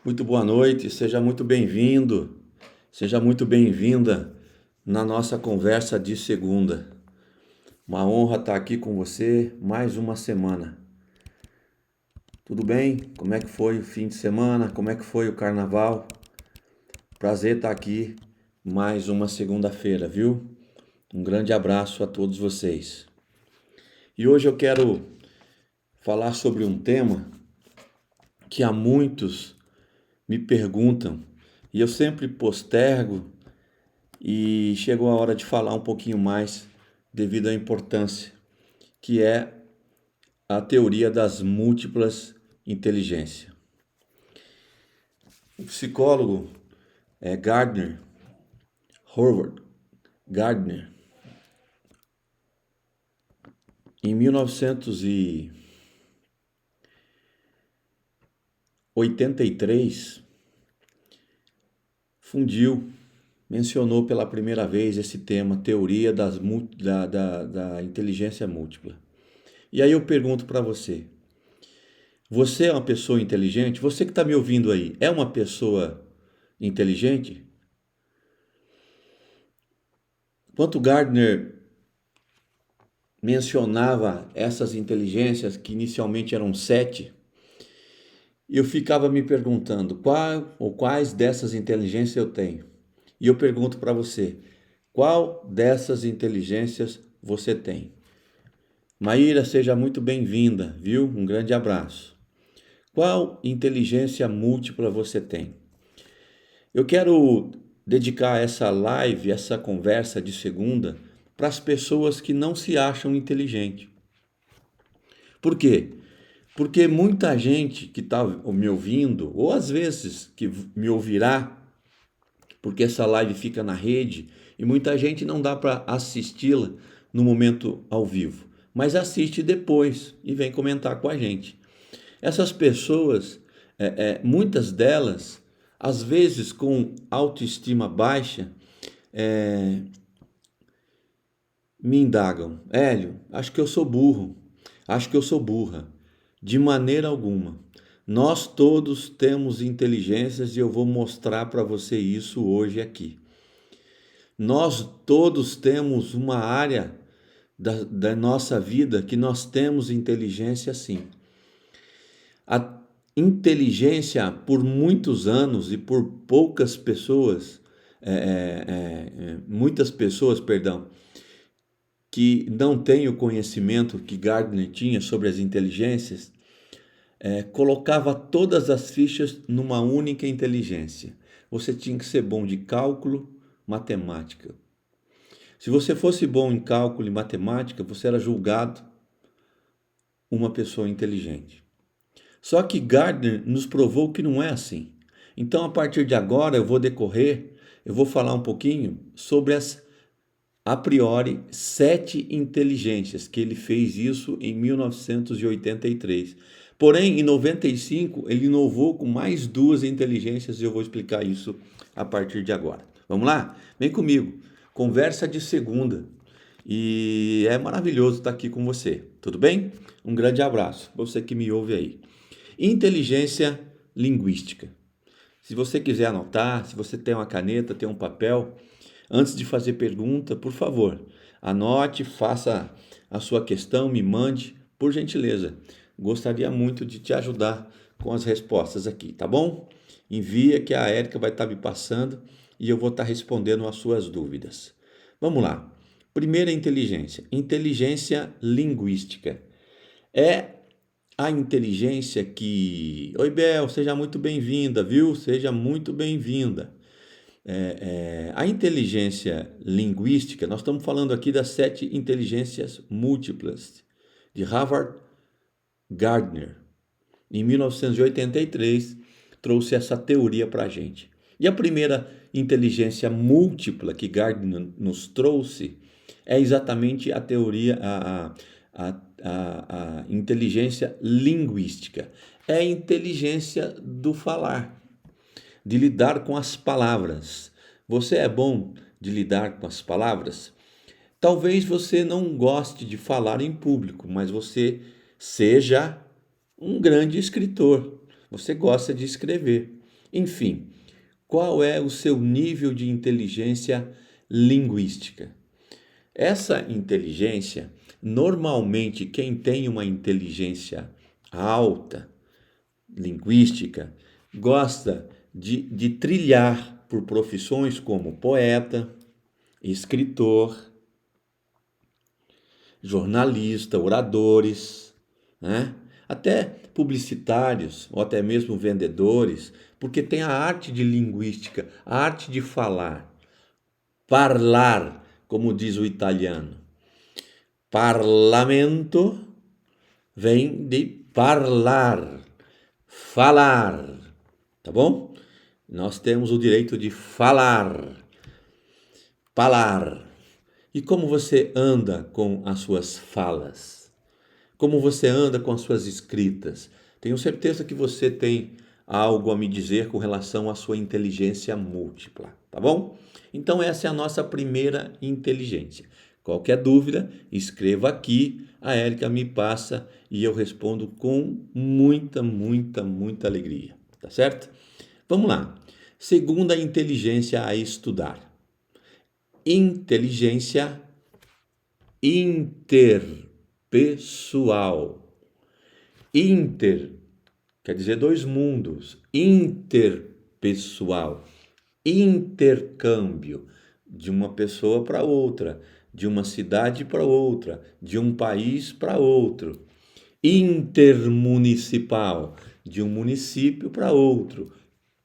Muito boa noite, seja muito bem-vindo, seja muito bem-vinda na nossa conversa de segunda. Uma honra estar aqui com você mais uma semana. Tudo bem? Como é que foi o fim de semana? Como é que foi o carnaval? Prazer estar aqui mais uma segunda-feira, viu? Um grande abraço a todos vocês. E hoje eu quero falar sobre um tema que há muitos me perguntam e eu sempre postergo. E chegou a hora de falar um pouquinho mais devido à importância, que é a teoria das múltiplas inteligências. O psicólogo Gardner, Howard Gardner, em 1983, mencionou pela primeira vez esse tema, teoria da inteligência múltipla. E aí eu pergunto para você, você é uma pessoa inteligente? Você que está me ouvindo aí, é uma pessoa inteligente? Enquanto Gardner mencionava essas inteligências, que inicialmente eram 7, eu ficava me perguntando qual ou quais dessas inteligências eu tenho. E eu pergunto para você, qual dessas inteligências você tem? Maíra, seja muito bem-vinda, viu? Um grande abraço. Qual inteligência múltipla você tem? Eu quero dedicar essa live, essa conversa de segunda, para as pessoas que não se acham inteligentes. Por quê? Porque muita gente que está me ouvindo, ou às vezes que me ouvirá, porque essa live fica na rede, e muita gente não dá para assisti-la no momento ao vivo, mas assiste depois e vem comentar com a gente. Essas pessoas, muitas delas, às vezes com autoestima baixa, me indagam: Hélio, acho que eu sou burro, acho que eu sou burra. De maneira alguma. Nós todos temos inteligências e eu vou mostrar para você isso hoje aqui. Nós todos temos uma área da nossa vida que nós temos inteligência sim. A inteligência, por muitos anos e por poucas pessoas, muitas pessoas, perdão, que não têm o conhecimento que Gardner tinha sobre as inteligências, colocava todas as fichas numa única inteligência. Você tinha que ser bom de cálculo, matemática. Se você fosse bom em cálculo e matemática, você era julgado uma pessoa inteligente. Só que Gardner nos provou que não é assim. Então, a partir de agora, eu vou falar um pouquinho sobre as, a priori, 7 inteligências, que ele fez isso em 1983. Porém, em 95, ele inovou com mais 2 inteligências e eu vou explicar isso a partir de agora. Vamos lá? Vem comigo. Conversa de segunda. E é maravilhoso estar aqui com você. Tudo bem? Um grande abraço. Você que me ouve aí. Inteligência linguística. Se você quiser anotar, se você tem uma caneta, tem um papel, antes de fazer pergunta, por favor, anote, faça a sua questão, me mande, por gentileza. Gostaria muito de te ajudar com as respostas aqui, tá bom? Envia que a Érica vai estar me passando e eu vou estar respondendo as suas dúvidas. Vamos lá. Primeira inteligência, inteligência linguística. É a inteligência que... Oi, Bel, seja muito bem-vinda, viu? Seja muito bem-vinda. A inteligência linguística, nós estamos falando aqui das 7 inteligências múltiplas de Howard Gardner. Em 1983, trouxe essa teoria para a gente. E a primeira inteligência múltipla que Gardner nos trouxe é exatamente a teoria, a inteligência linguística. É a inteligência do falar, de lidar com as palavras. Você é bom de lidar com as palavras? Talvez você não goste de falar em público, mas você seja um grande escritor. Você gosta de escrever. Enfim, qual é o seu nível de inteligência linguística? Essa inteligência, normalmente quem tem uma inteligência alta, linguística, gosta de trilhar por profissões como poeta, escritor, jornalista, oradores, né? Até publicitários ou até mesmo vendedores, porque tem a arte de linguística, a arte de falar, parlar, como diz o italiano. Parlamento vem de parlar, falar, tá bom? Nós temos o direito de falar, falar. E como você anda com as suas falas? Como você anda com as suas escritas? Tenho certeza que você tem algo a me dizer com relação à sua inteligência múltipla, tá bom? Então essa é a nossa primeira inteligência. Qualquer dúvida, escreva aqui, a Érica me passa e eu respondo com muita alegria, tá certo? Vamos lá. Segunda inteligência a estudar. Inteligência interpessoal. Inter quer dizer dois mundos. Interpessoal. Intercâmbio de uma pessoa para outra, de uma cidade para outra, de um país para outro. Intermunicipal, de um município para outro.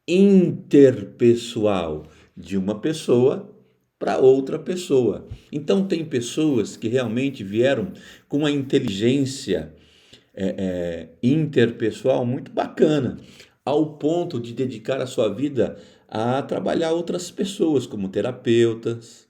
Interpessoal, de uma pessoa para outra pessoa. Então, tem pessoas que realmente vieram com uma inteligência interpessoal muito bacana, ao ponto de dedicar a sua vida a trabalhar outras pessoas, como terapeutas,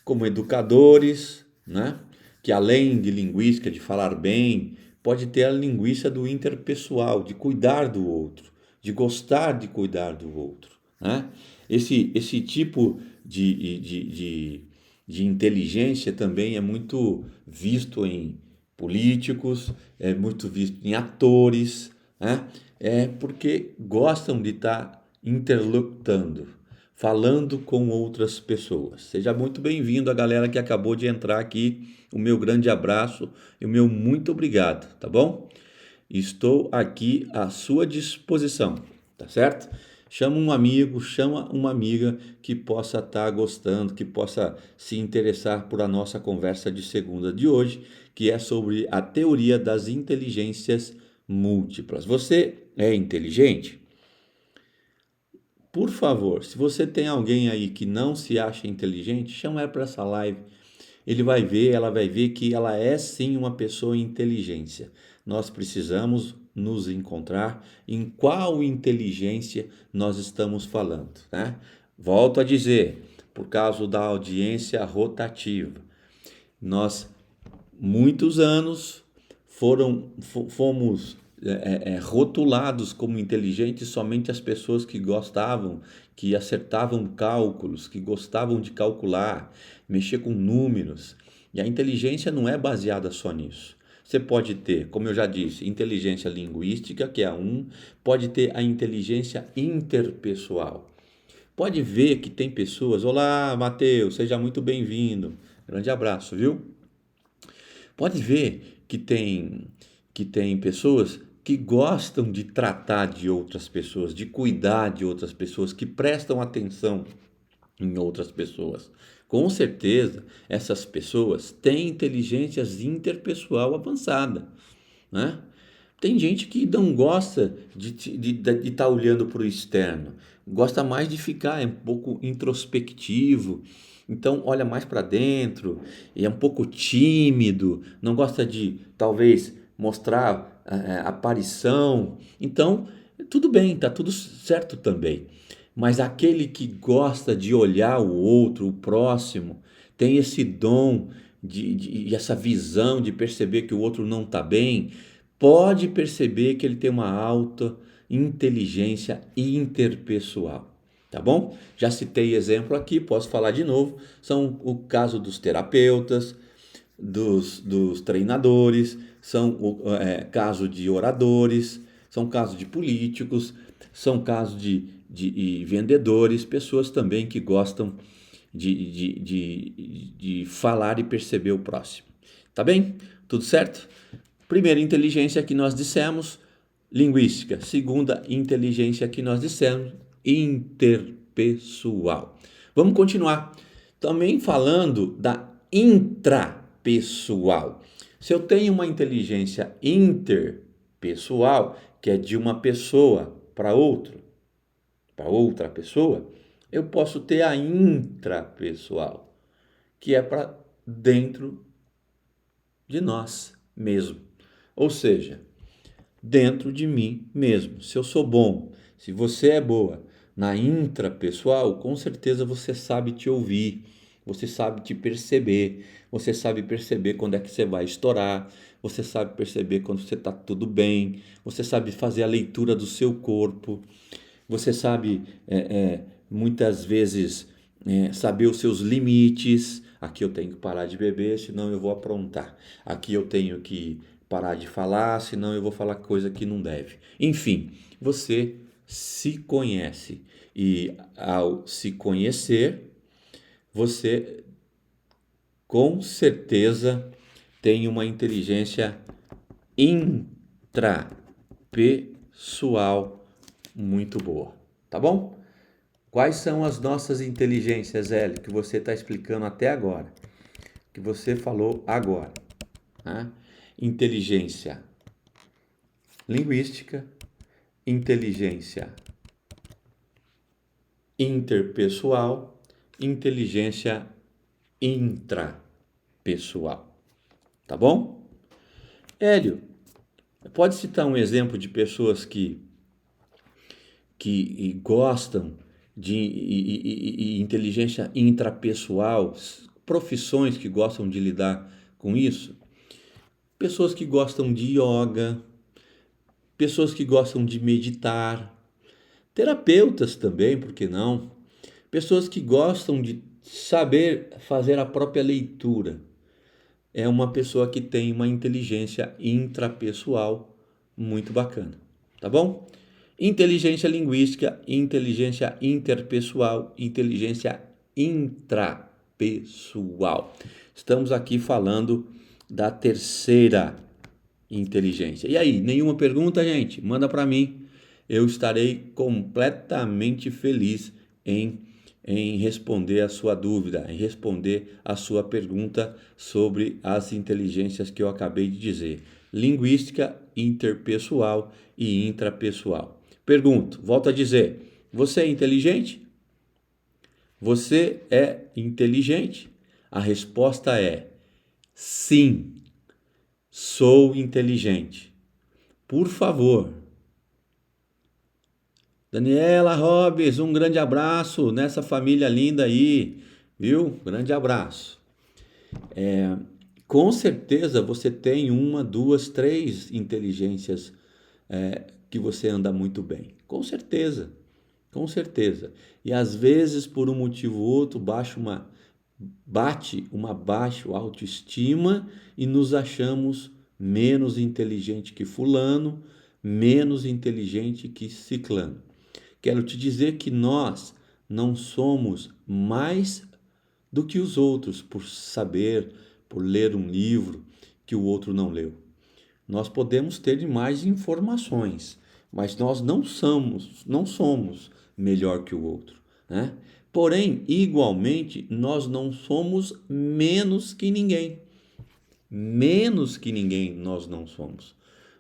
como educadores, né? Que além de linguística, de falar bem, pode ter a linguística do interpessoal, de cuidar do outro, de gostar de cuidar do outro, né? Esse tipo de inteligência também é muito visto em políticos, é muito visto em atores, né? É porque gostam de estar interlocutando, falando com outras pessoas. Seja muito bem-vindo a galera que acabou de entrar aqui. O meu grande abraço e o meu muito obrigado, tá bom? Estou aqui à sua disposição, tá certo? Chama um amigo, chama uma amiga que possa estar gostando, que possa se interessar por a nossa conversa de segunda de hoje, que é sobre a teoria das inteligências múltiplas. Você é inteligente? Por favor, se você tem alguém aí que não se acha inteligente, chama ela para essa live. Ele vai ver, ela vai ver que ela é sim uma pessoa inteligência. Nós precisamos nos encontrar em qual inteligência nós estamos falando, né? Volto a dizer, por causa da audiência rotativa. Nós muitos anos fomos rotulados como inteligentes somente as pessoas que gostavam, que acertavam cálculos, que gostavam de calcular, mexer com números. E a inteligência não é baseada só nisso. Você pode ter, como eu já disse, inteligência linguística, que é pode ter a inteligência interpessoal. Pode ver que tem pessoas, olá, Matheus, seja muito bem-vindo. Grande abraço, viu? Pode ver que tem pessoas que gostam de tratar de outras pessoas, de cuidar de outras pessoas, que prestam atenção em outras pessoas. Com certeza, essas pessoas têm inteligências interpessoal avançada, né? Tem gente que não gosta de estar olhando para o externo, gosta mais de ficar um pouco introspectivo, então olha mais para dentro, e é um pouco tímido, não gosta de talvez mostrar aparição. Então, tudo bem, tá tudo certo também. Mas aquele que gosta de olhar o outro, o próximo, tem esse dom e essa visão de perceber que o outro não está bem, pode perceber que ele tem uma alta inteligência interpessoal, tá bom? Já citei exemplo aqui, posso falar de novo, são o caso dos terapeutas, dos treinadores, são o caso de oradores, são casos de políticos, são casos de vendedores, pessoas também que gostam de falar e perceber o próximo. Tá bem? Tudo certo? Primeira inteligência que nós dissemos, linguística. Segunda inteligência que nós dissemos, interpessoal. Vamos continuar. Também falando da intrapessoal. Se eu tenho uma inteligência interpessoal, que é de uma pessoa para outra pessoa, eu posso ter a intrapessoal, que é para dentro de nós mesmo. Ou seja, dentro de mim mesmo. Se eu sou bom, se você é boa na intrapessoal, com certeza você sabe te ouvir, você sabe te perceber, você sabe perceber quando é que você vai estourar, você sabe perceber quando você está tudo bem, você sabe fazer a leitura do seu corpo, você sabe muitas vezes saber os seus limites. Aqui eu tenho que parar de beber, senão eu vou aprontar. Aqui eu tenho que parar de falar, senão eu vou falar coisa que não deve. Enfim, você se conhece e ao se conhecer, você com certeza tem uma inteligência intrapessoal muito boa, tá bom? Quais são as nossas inteligências, Hélio, que você está explicando até agora, que você falou agora, né? Inteligência linguística, inteligência interpessoal, inteligência intrapessoal, tá bom? Hélio, pode citar um exemplo de pessoas que gostam de inteligência intrapessoal, profissões que gostam de lidar com isso? Pessoas que gostam de yoga, pessoas que gostam de meditar, terapeutas também, por que não? Pessoas que gostam de saber fazer a própria leitura. É uma pessoa que tem uma inteligência intrapessoal muito bacana, tá bom? Inteligência linguística, inteligência interpessoal, inteligência intrapessoal. Estamos aqui falando da terceira inteligência. E aí, nenhuma pergunta, gente? Manda para mim. Eu estarei completamente feliz em responder a sua dúvida, em responder a sua pergunta sobre as inteligências que eu acabei de dizer: linguística, interpessoal e intrapessoal. Pergunto, volto a dizer: você é inteligente? Você é inteligente? A resposta é sim, sou inteligente. Por favor. Daniela Robes, um grande abraço nessa família linda aí, viu? Grande abraço. Com certeza você tem uma, duas, três inteligências que você anda muito bem. Com certeza, com certeza. E às vezes, por um motivo ou outro, bate uma baixa autoestima e nos achamos menos inteligente que fulano, menos inteligente que ciclano. Quero te dizer que nós não somos mais do que os outros por saber, por ler um livro que o outro não leu. Nós podemos ter mais informações, mas nós não somos melhor que o outro, né? Porém, igualmente, nós não somos menos que ninguém. Menos que ninguém nós não somos.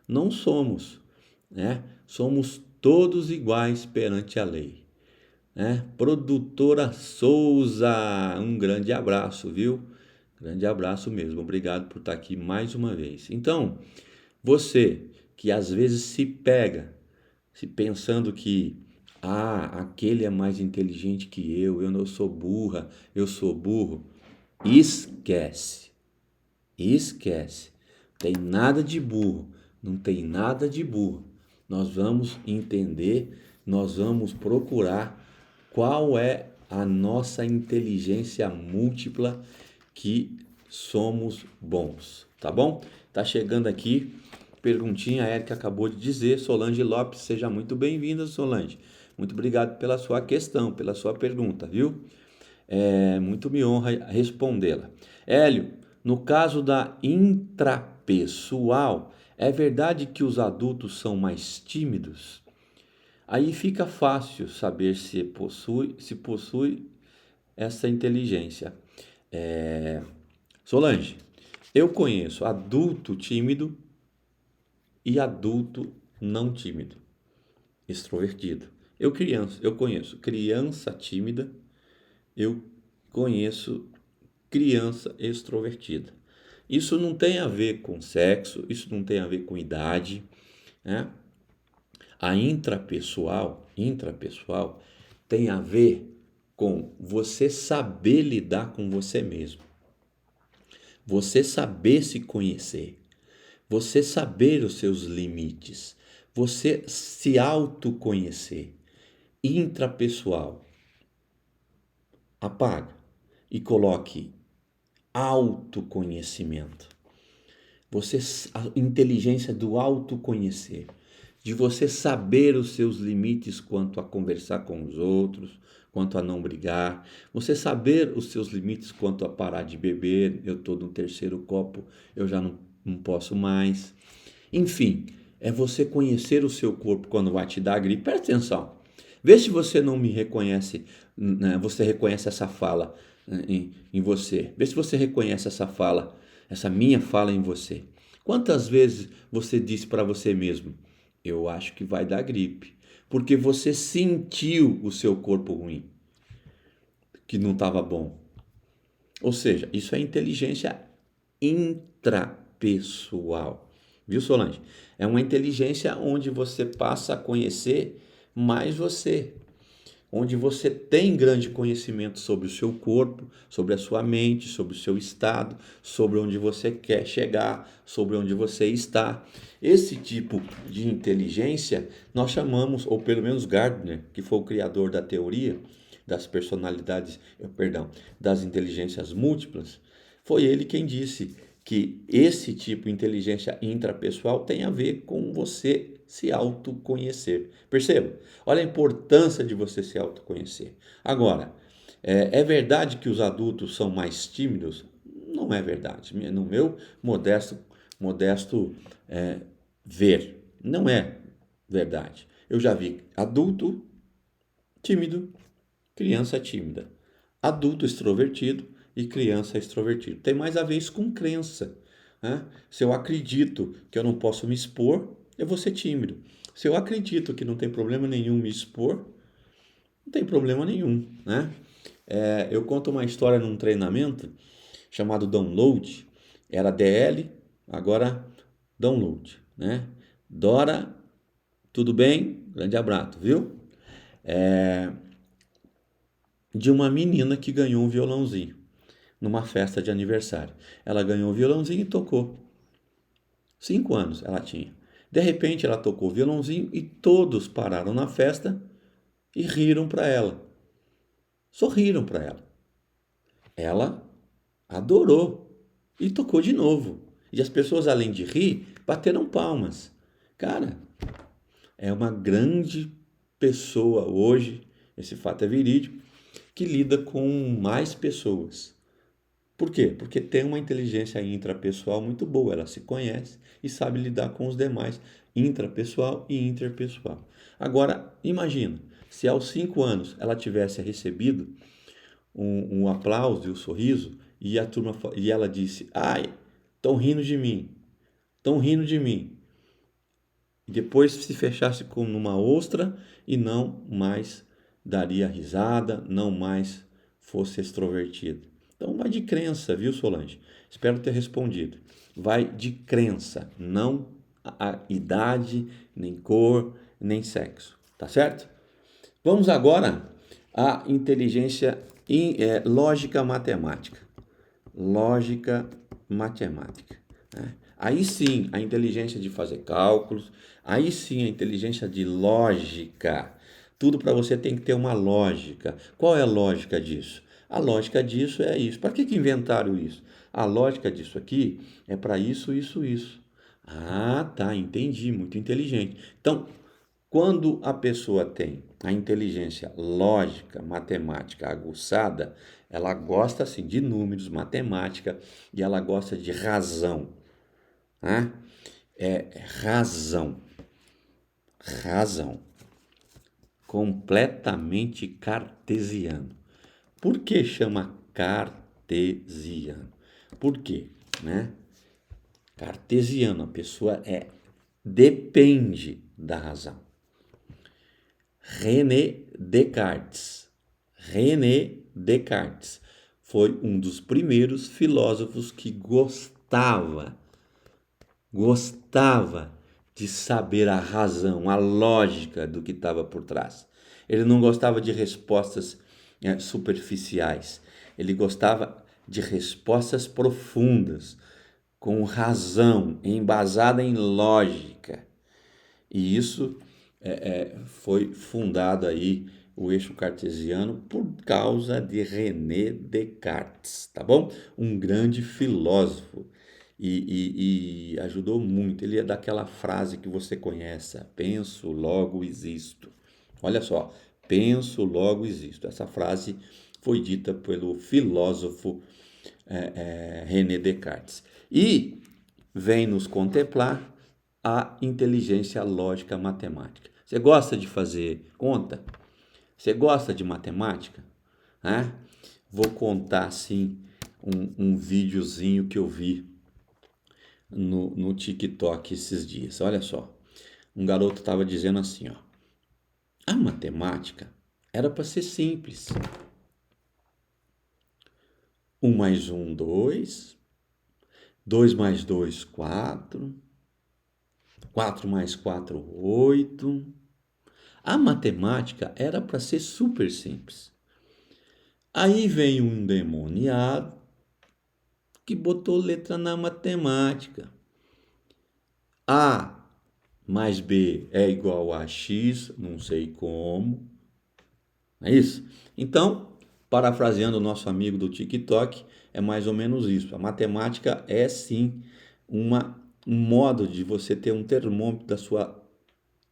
Não somos, né? Somos todos iguais perante a lei, né? Produtora Souza, um grande abraço, viu? Grande abraço mesmo. Obrigado por estar aqui mais uma vez. Então, você que às vezes se pega, se pensando que aquele é mais inteligente que eu não sou burra, eu sou burro. Esquece. Esquece. Tem nada de burro, não tem nada de burro. Nós vamos entender, nós vamos procurar qual é a nossa inteligência múltipla que somos bons, tá bom? Tá chegando aqui perguntinha a Érica acabou de dizer. Solange Lopes, seja muito bem-vinda, Solange. Muito obrigado pela sua questão, pela sua pergunta, viu? Muito me honra respondê-la. Hélio, no caso da intrapessoal, é verdade que os adultos são mais tímidos? Aí fica fácil saber se possui essa inteligência. Solange, eu conheço adulto tímido e adulto não tímido, extrovertido. Eu conheço criança tímida, eu conheço criança extrovertida. Isso não tem a ver com sexo, isso não tem a ver com idade, né? A intrapessoal tem a ver com você saber lidar com você mesmo, você saber se conhecer, você saber os seus limites, você se autoconhecer. Intrapessoal, apaga e coloque autoconhecimento. A inteligência do autoconhecer, de você saber os seus limites quanto a conversar com os outros, quanto a não brigar, você saber os seus limites quanto a parar de beber, eu estou no terceiro copo, eu já não posso mais. Enfim, é você conhecer o seu corpo quando vai te dar gripe. Presta atenção, vê se você não me reconhece, né? Você reconhece essa fala, né, em você, vê se você reconhece essa fala, essa minha fala em você. Quantas vezes você disse para você mesmo, eu acho que vai dar gripe, porque você sentiu o seu corpo ruim, que não estava bom. Ou seja, isso é inteligência intrapessoal. Viu, Solange? É uma inteligência onde você passa a conhecer mais você, onde você tem grande conhecimento sobre o seu corpo, sobre a sua mente, sobre o seu estado, sobre onde você quer chegar, sobre onde você está. Esse tipo de inteligência nós chamamos, ou pelo menos Gardner, que foi o criador da teoria das personalidades, das inteligências múltiplas, foi ele quem disse que esse tipo de inteligência intrapessoal tem a ver com você se autoconhecer. Perceba? Olha a importância de você se autoconhecer. Agora, é verdade que os adultos são mais tímidos? Não é verdade. No meu modesto ver, não é verdade. Eu já vi adulto tímido, criança tímida, adulto extrovertido e criança extrovertida. Tem mais a ver isso com crença, né? Se eu acredito que eu não posso me expor, eu vou ser tímido. Se eu acredito que não tem problema nenhum me expor, não tem problema nenhum, né? Eu conto uma história num treinamento chamado Download. Era DL, agora Download, né? Dora, tudo bem? Grande abraço, viu? De uma menina que ganhou um violãozinho numa festa de aniversário. Ela ganhou o violãozinho e tocou. 5 anos ela tinha. De repente ela tocou o violãozinho e todos pararam na festa e riram para ela. Sorriram para ela. Ela adorou e tocou de novo. E as pessoas, além de rir, bateram palmas. Cara, é uma grande pessoa hoje, esse fato é verídico, que lida com mais pessoas. Por quê? Porque tem uma inteligência intrapessoal muito boa, ela se conhece e sabe lidar com os demais, intrapessoal e interpessoal. Agora, imagina, se aos 5 anos ela tivesse recebido um aplauso e um sorriso e ela disse, ai, estão rindo de mim, estão rindo de mim. E depois se fechasse como numa ostra e não mais daria risada, não mais fosse extrovertida. Então vai de crença, viu, Solange? Espero ter respondido. Vai de crença, não a idade, nem cor, nem sexo. Tá certo? Vamos agora à inteligência lógica matemática. Lógica matemática, né? Aí sim, a inteligência de fazer cálculos, aí sim a inteligência de lógica. Tudo para você tem que ter uma lógica. Qual é a lógica disso? A lógica disso é isso. Para que inventaram isso? A lógica disso aqui é para isso, isso, isso. Ah, tá, entendi, muito inteligente. Então, quando a pessoa tem a inteligência lógica, matemática aguçada, ela gosta assim de números, matemática e ela gosta de razão, né? É razão, razão, completamente cartesiano. Por que chama cartesiano? Por quê, né? Cartesiano, a pessoa depende da razão. René Descartes. René Descartes foi um dos primeiros filósofos que gostava de saber a razão, a lógica do que estava por trás. Ele não gostava de respostas superficiais. Ele gostava de respostas profundas, com razão, embasada em lógica. E isso foi fundado aí o eixo cartesiano por causa de René Descartes, tá bom? Um grande filósofo e ajudou muito. Ele é daquela frase que você conhece: penso, logo existo. Olha só, penso, logo existo. Essa frase foi dita pelo filósofo René Descartes. E vem nos contemplar a inteligência lógica matemática. Você gosta de fazer conta? Você gosta de matemática? Né? Vou contar assim um videozinho que eu vi no TikTok esses dias. Olha só, um garoto estava dizendo assim, ó, a matemática era para ser simples. Um mais um, dois. Dois mais dois, quatro. 4 mais 4, 8. A matemática era para ser super simples. Aí vem um endemoniado que botou letra na matemática. A mais B é igual a X, não sei como. Não é isso? Então, parafraseando o nosso amigo do TikTok, é mais ou menos isso. A matemática é sim um modo de você ter um termômetro da sua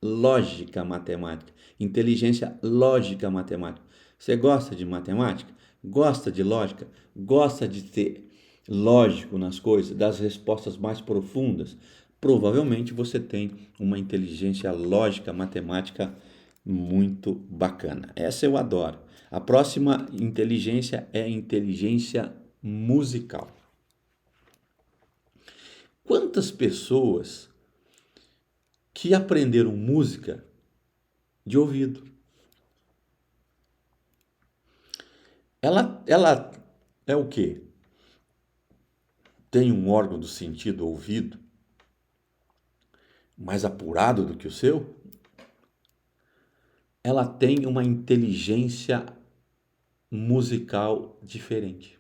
lógica matemática, inteligência lógica matemática. Você gosta de matemática? Gosta de lógica? Gosta de ter lógico nas coisas, das respostas mais profundas? Provavelmente você tem uma inteligência lógica matemática muito bacana. Essa eu adoro. A próxima inteligência é a inteligência musical. Quantas pessoas que aprenderam música de ouvido? Ela é o quê? Tem um órgão do sentido ouvido mais apurado do que o seu? Ela tem uma inteligência musical diferente.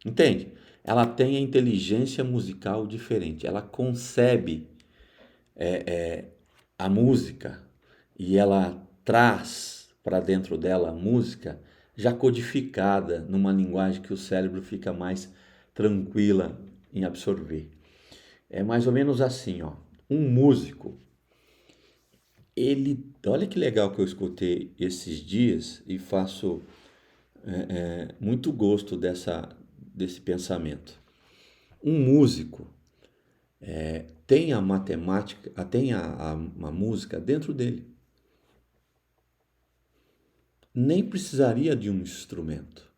Entende? Ela tem a inteligência musical diferente. Ela concebe a música e ela traz para dentro dela a música já codificada numa linguagem que o cérebro fica mais tranquila em absorver. É mais ou menos assim, ó. Um músico, olha que legal que eu escutei esses dias e faço muito gosto desse pensamento. Um músico tem a matemática, tem a música dentro dele. Nem precisaria de um instrumento.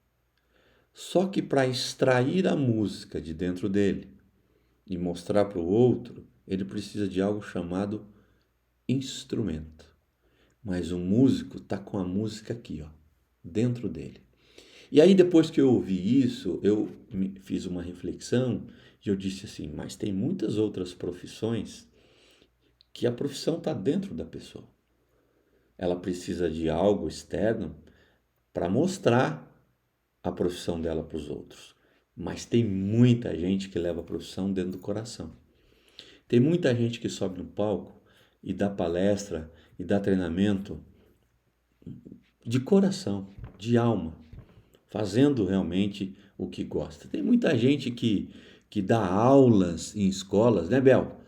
Só que para extrair a música de dentro dele e mostrar para o outro, ele precisa de algo chamado instrumento. Mas o músico está com a música aqui, ó, dentro dele. E aí depois que eu ouvi isso, eu fiz uma reflexão e eu disse assim, mas tem muitas outras profissões que a profissão está dentro da pessoa. Ela precisa de algo externo para mostrar a profissão dela para os outros. Mas tem muita gente que leva a profissão dentro do coração. Tem muita gente que sobe no palco e dá palestra e dá treinamento de coração, de alma, fazendo realmente o que gosta. Tem muita gente que dá aulas em escolas, né, Bel?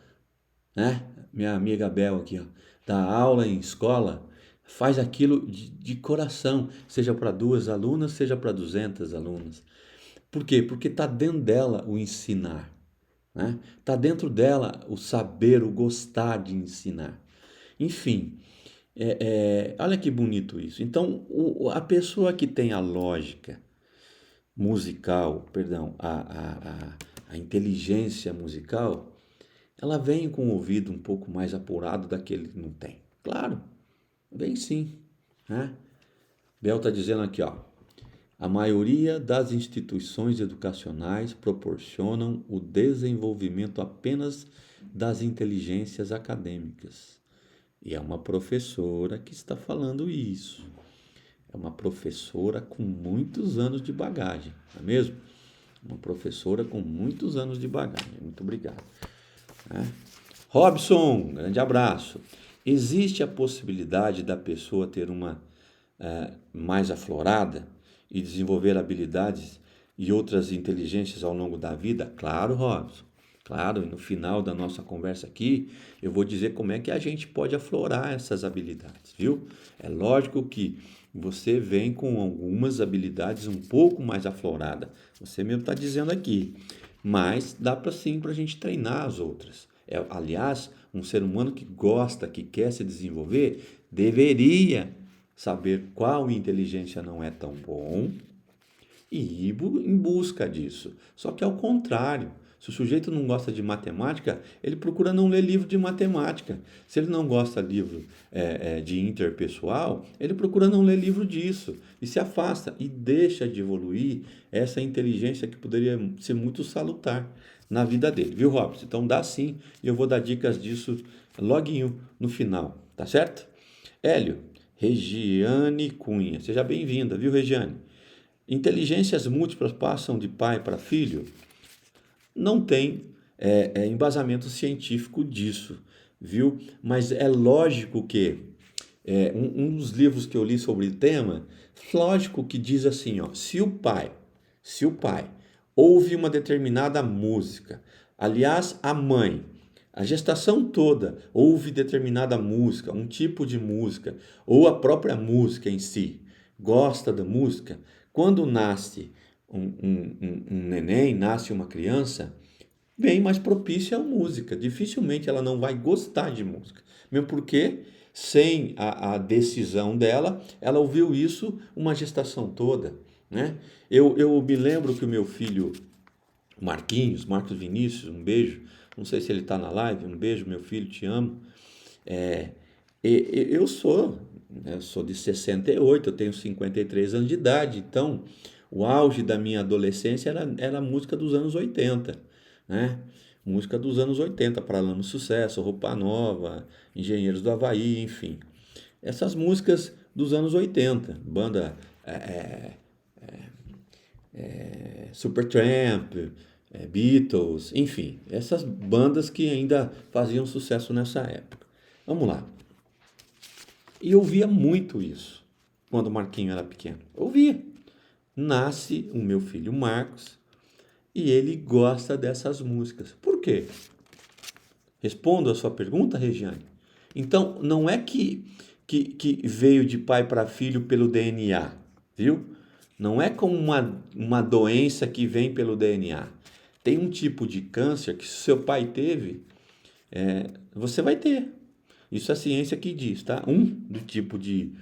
né? Minha amiga Bel aqui, ó, dá aula em escola, faz aquilo de coração, seja para 2 alunas, seja para 200 alunas. Por quê? Porque está dentro dela o ensinar, né? Está dentro dela o saber, o gostar de ensinar. Enfim, olha que bonito isso. Então, a pessoa que tem a lógica musical, perdão, a inteligência musical, ela vem com o ouvido um pouco mais apurado daquele que não tem. Claro, vem sim, né? Bel está dizendo aqui, ó. A maioria das instituições educacionais proporcionam o desenvolvimento apenas das inteligências acadêmicas. E é uma professora que está falando isso. É uma professora com muitos anos de bagagem, não é mesmo? Uma professora com muitos anos de bagagem. Muito obrigado. Né? Robson, grande abraço. Existe a possibilidade da pessoa ter uma mais aflorada e desenvolver habilidades e outras inteligências ao longo da vida? Claro, Robson. Claro, e no final da nossa conversa aqui, eu vou dizer como é que a gente pode aflorar essas habilidades, viu? É lógico que você vem com algumas habilidades um pouco mais afloradas, você mesmo está dizendo aqui, mas dá para sim para a gente treinar as outras. Aliás, um ser humano que gosta, que quer se desenvolver, deveria saber qual inteligência não é tão bom e ir em busca disso. Só que ao contrário, se o sujeito não gosta de matemática, ele procura não ler livro de matemática. Se ele não gosta de livro de interpessoal, ele procura não ler livro disso e se afasta e deixa de evoluir essa inteligência que poderia ser muito salutar na vida dele, viu, Robson? Então dá sim, e eu vou dar dicas disso loguinho no final, tá certo? Hélio, Regiane Cunha, seja bem-vinda, viu, Regiane? Inteligências múltiplas passam de pai para filho? Não tem embasamento científico disso, viu? Mas é lógico que um dos livros que eu li sobre o tema, lógico que diz assim, ó, se o pai ouve uma determinada música, aliás, a gestação toda ouve determinada música, um tipo de música, ou a própria música em si, gosta da música, quando nasce um neném, nasce uma criança, bem mais propícia à música. Dificilmente ela não vai gostar de música. Mesmo porque, sem a decisão dela, ela ouviu isso uma gestação toda. Né? Eu me lembro que o meu filho, Marcos Vinícius, um beijo. Não sei se ele está na live. Um beijo, meu filho, te amo. É, eu sou, né, eu sou de 68, eu tenho 53 anos de idade, então o auge da minha adolescência era a música dos anos 80, né? Música dos anos 80, Paralamas do Sucesso, Roupa Nova, Engenheiros do Havaí, enfim. Essas músicas dos anos 80, banda Supertramp, Beatles, enfim, essas bandas que ainda faziam sucesso nessa época. Vamos lá. E eu via muito isso quando o Marquinho era pequeno. Eu via. Nasce o meu filho Marcos e ele gosta dessas músicas. Por quê? Respondo a sua pergunta, Regiane. Então, não é que veio de pai para filho pelo DNA, viu? Não é como uma doença que vem pelo DNA. Tem um tipo de câncer que se seu pai teve, você vai ter. Isso é a ciência que diz, tá? Do tipo de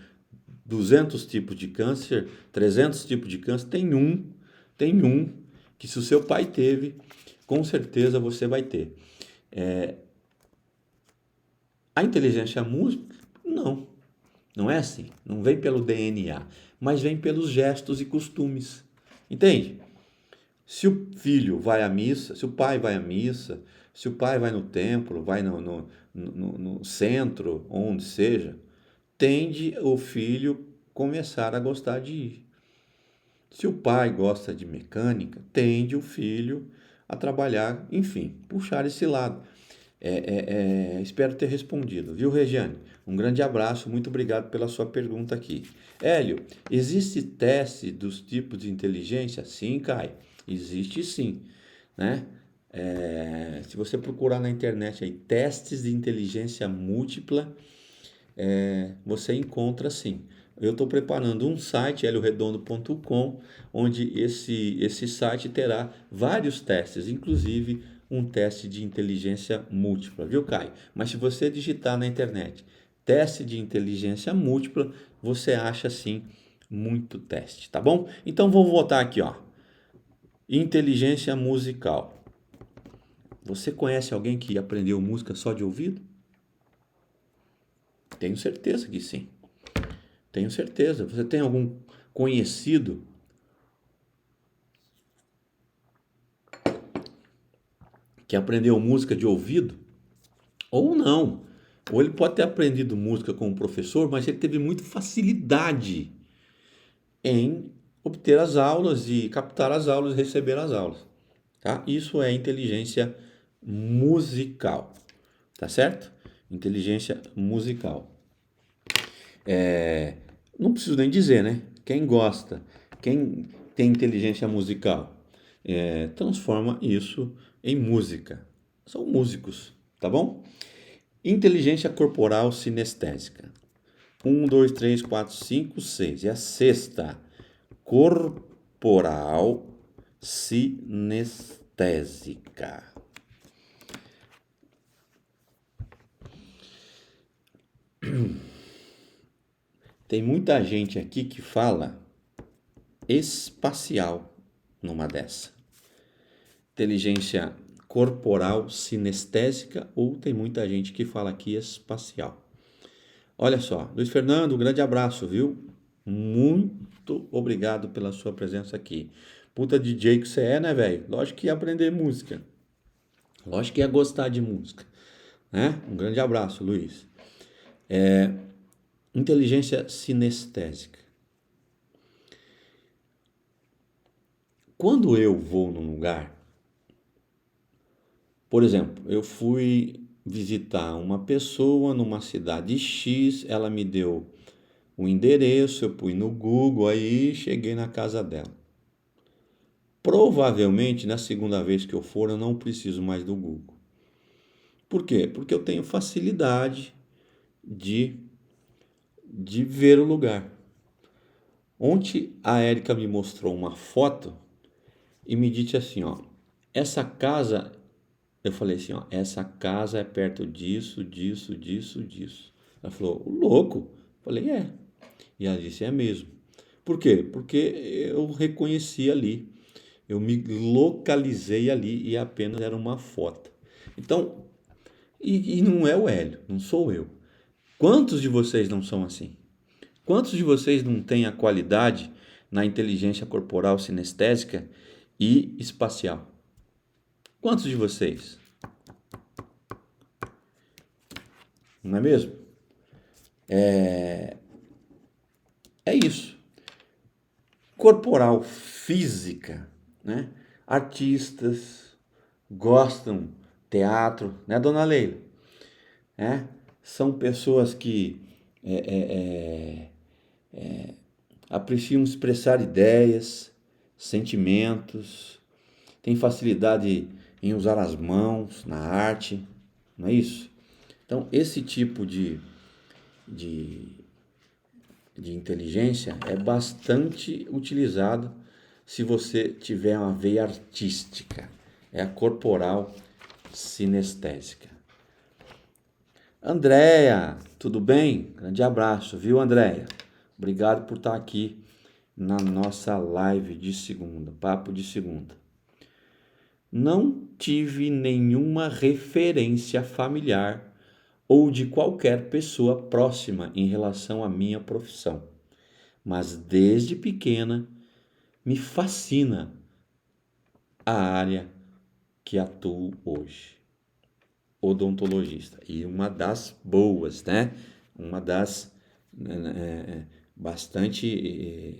200 tipos de câncer, 300 tipos de câncer, tem um que se o seu pai teve, com certeza você vai ter. A inteligência múltipla, não. Não é assim. Não vem pelo DNA, mas vem pelos gestos e costumes. Entende? Se o filho vai à missa, se o pai vai à missa, se o pai vai no templo, vai no centro, onde seja, tende o filho começar a gostar de ir. Se o pai gosta de mecânica, tende o filho a trabalhar, enfim, puxar esse lado. Espero ter respondido, viu, Regiane? Um grande abraço, muito obrigado pela sua pergunta aqui. Hélio, existe teste dos tipos de inteligência? Sim, Kai, existe sim, né? Se você procurar na internet aí, testes de inteligência múltipla, você encontra sim. Eu estou preparando um site, helioredondo.com, onde esse site terá vários testes, inclusive um teste de inteligência múltipla, viu, Caio? Mas se você digitar na internet teste de inteligência múltipla, você acha sim muito teste, tá bom? Então vou voltar aqui, ó. Inteligência musical. Você conhece alguém que aprendeu música só de ouvido? Tenho certeza que sim. Tenho certeza. Você tem algum conhecido que aprendeu música de ouvido? Ou não. Ou ele pode ter aprendido música com o professor, mas ele teve muita facilidade em obter as aulas e captar as aulas e receber as aulas. Tá? Isso é inteligência musical. Tá certo? Inteligência musical. Não preciso nem dizer, né? Quem gosta, quem tem inteligência musical, transforma isso em música. São músicos, tá bom? Inteligência corporal sinestésica. 1, 2, 3, 4, 5, 6. É a sexta. Corporal sinestésica. Tem muita gente aqui que fala espacial numa dessa. Inteligência corporal sinestésica, ou tem muita gente que fala aqui espacial. Olha só, Luiz Fernando, um grande abraço, viu? Muito obrigado pela sua presença aqui. Puta DJ que você é, né, velho? Lógico que ia aprender música. Lógico que ia gostar de música, né? Um grande abraço, Luiz. Inteligência sinestésica. Quando eu vou num lugar, por exemplo, eu fui visitar uma pessoa numa cidade X, ela me deu o endereço, eu pus no Google, aí cheguei na casa dela. Provavelmente, na segunda vez que eu for, eu não preciso mais do Google. Por quê? Porque eu tenho facilidade de, de ver o lugar. Ontem a Érica me mostrou uma foto e me disse assim, ó, essa casa, eu falei assim, ó, essa casa é perto disso, disso, disso, disso. Ela falou, louco. Eu falei, é. E ela disse, é mesmo. Por quê? Porque eu reconheci ali, eu me localizei ali e apenas era uma foto. Então, e não é o Hélio, não sou eu. Quantos de vocês não são assim? Quantos de vocês não têm a qualidade na inteligência corporal sinestésica e espacial? Quantos de vocês? Não é mesmo? É isso. Corporal, física, né? Artistas gostam teatro, né, dona Leila? É? São pessoas que apreciam expressar ideias, sentimentos, têm facilidade em usar as mãos na arte, não é isso? Então, esse tipo de, de inteligência é bastante utilizado se você tiver uma veia artística. É a corporal sinestésica. Andréia, tudo bem? Grande abraço, viu, Andréia? Obrigado por estar aqui na nossa live de segunda, papo de segunda. Não tive nenhuma referência familiar ou de qualquer pessoa próxima em relação à minha profissão, mas desde pequena me fascina a área que atuo hoje, odontologista, e uma das boas, né? Uma das bastante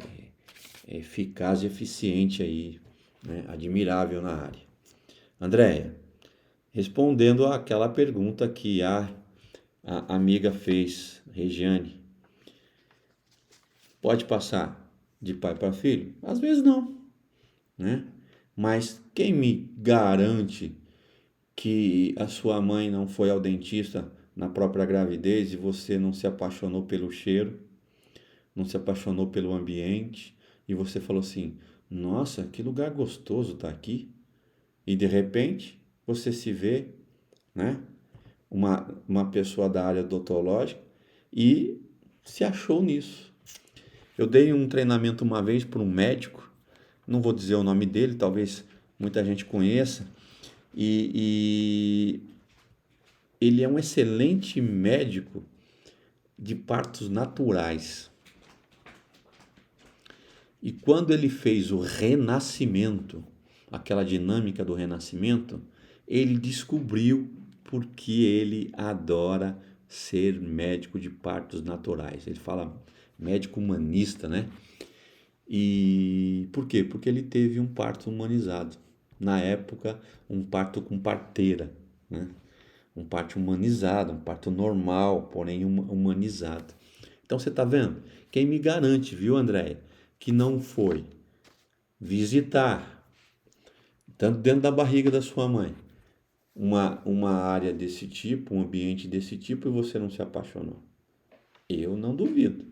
eficaz e eficiente aí, né? Admirável na área. Andréia, respondendo àquela pergunta que a amiga fez, Regiane, pode passar de pai para filho? Às vezes não, né? Mas quem me garante que a sua mãe não foi ao dentista na própria gravidez e você não se apaixonou pelo cheiro, não se apaixonou pelo ambiente e você falou assim: nossa, que lugar gostoso tá aqui. E de repente você se vê, né, uma pessoa da área odontológica e se achou nisso. Eu dei um treinamento uma vez para um médico, não vou dizer o nome dele, talvez muita gente conheça, e ele é um excelente médico de partos naturais. E quando ele fez o renascimento, aquela dinâmica do renascimento, ele descobriu por que ele adora ser médico de partos naturais. Ele fala médico humanista, né? E por quê? Porque ele teve um parto humanizado. Na época, um parto com parteira, né? Um parto humanizado, um parto normal, porém humanizado. Então você está vendo? Quem me garante, viu, Andréia, que não foi visitar, tanto dentro da barriga da sua mãe, uma área desse tipo, um ambiente desse tipo, e você não se apaixonou? Eu não duvido,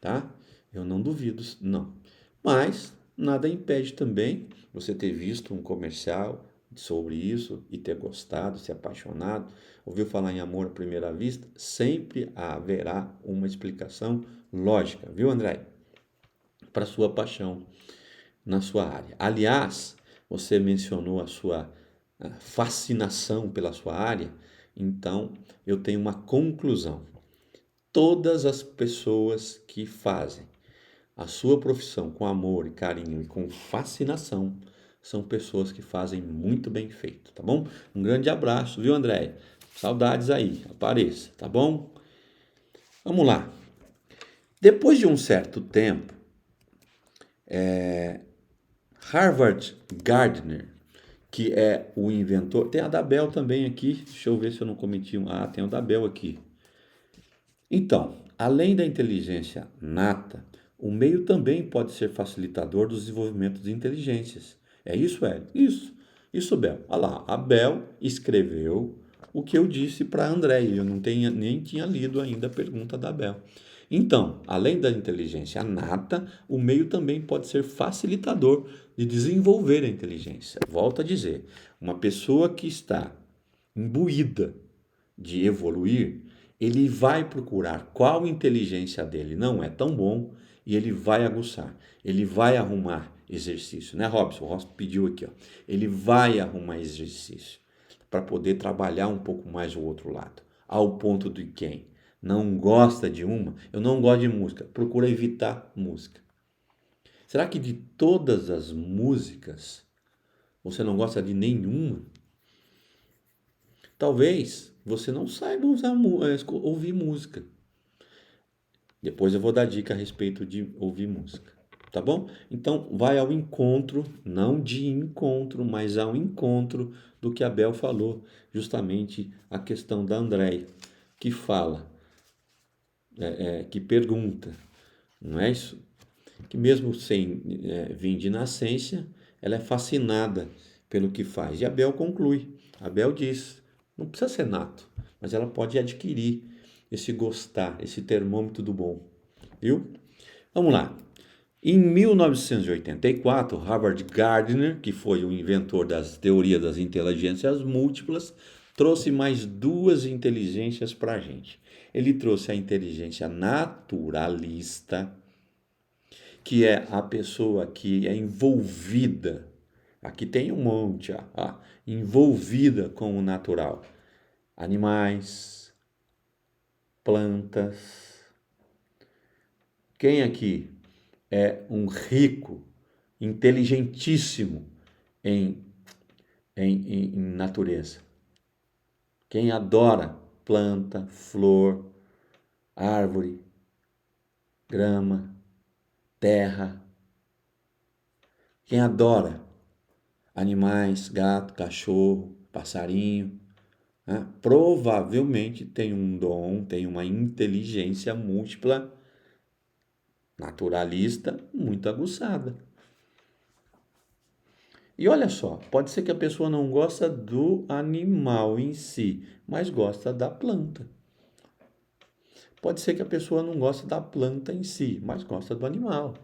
tá? Eu não duvido, não. Mas nada impede também você ter visto um comercial sobre isso e ter gostado, se apaixonado. Ouviu falar em amor à primeira vista? Sempre haverá uma explicação lógica, viu, André? Para sua paixão na sua área. Aliás, você mencionou a sua fascinação pela sua área, então eu tenho uma conclusão. Todas as pessoas que fazem a sua profissão com amor e carinho e com fascinação são pessoas que fazem muito bem feito, tá bom? Um grande abraço, viu, André? Saudades aí, apareça, tá bom? Vamos lá. Depois de um certo tempo, Harvard Gardner, que é o inventor, tem a da Bell também aqui, deixa eu ver se eu não cometi um. Ah, tem o da Bell aqui. Então, além da inteligência nata, o meio também pode ser facilitador do desenvolvimento de inteligências. É isso, Hélio? Isso. Isso, Bel. Olha lá, a Bel escreveu o que eu disse para a Andréia. Eu não tenha, nem tinha lido ainda a pergunta da Bel. Então, além da inteligência nata, o meio também pode ser facilitador de desenvolver a inteligência. Volto a dizer, uma pessoa que está imbuída de evoluir, ele vai procurar qual inteligência dele não é tão bom e ele vai aguçar. Ele vai arrumar exercício, né, Robson? O Robson pediu aqui, ó. Ele vai arrumar exercício para poder trabalhar um pouco mais o outro lado. Ao ponto de quem não gosta de uma, eu não gosto de música, procura evitar música. Será que de todas as músicas você não gosta de nenhuma? Talvez você não saiba ouvir música. Depois eu vou dar dica a respeito de ouvir música, tá bom? Então vai ao encontro, não de encontro, mas ao encontro do que a Bel falou, justamente a questão da Andréia, que fala, que pergunta, não é isso? Que mesmo sem vir de nascença, ela é fascinada pelo que faz. E a Bel conclui, a Bel diz, não precisa ser nato, mas ela pode adquirir esse gostar, esse termômetro do bom, viu? Vamos lá. Em 1984, Harvard Gardner, que foi o inventor das teorias das inteligências múltiplas, trouxe mais duas inteligências para a gente. Ele trouxe a inteligência naturalista, que é a pessoa que é envolvida, aqui tem um monte, ó, envolvida com o natural. Animais, plantas. Quem aqui é um rico, inteligentíssimo em, em natureza? Quem adora planta, flor, árvore, grama, terra? Quem adora animais, gato, cachorro, passarinho, né? Provavelmente tem um dom, tem uma inteligência múltipla, naturalista, muito aguçada. E olha só, pode ser que a pessoa não gosta do animal em si, mas gosta da planta. Pode ser que a pessoa não gosta da planta em si, mas gosta do animal.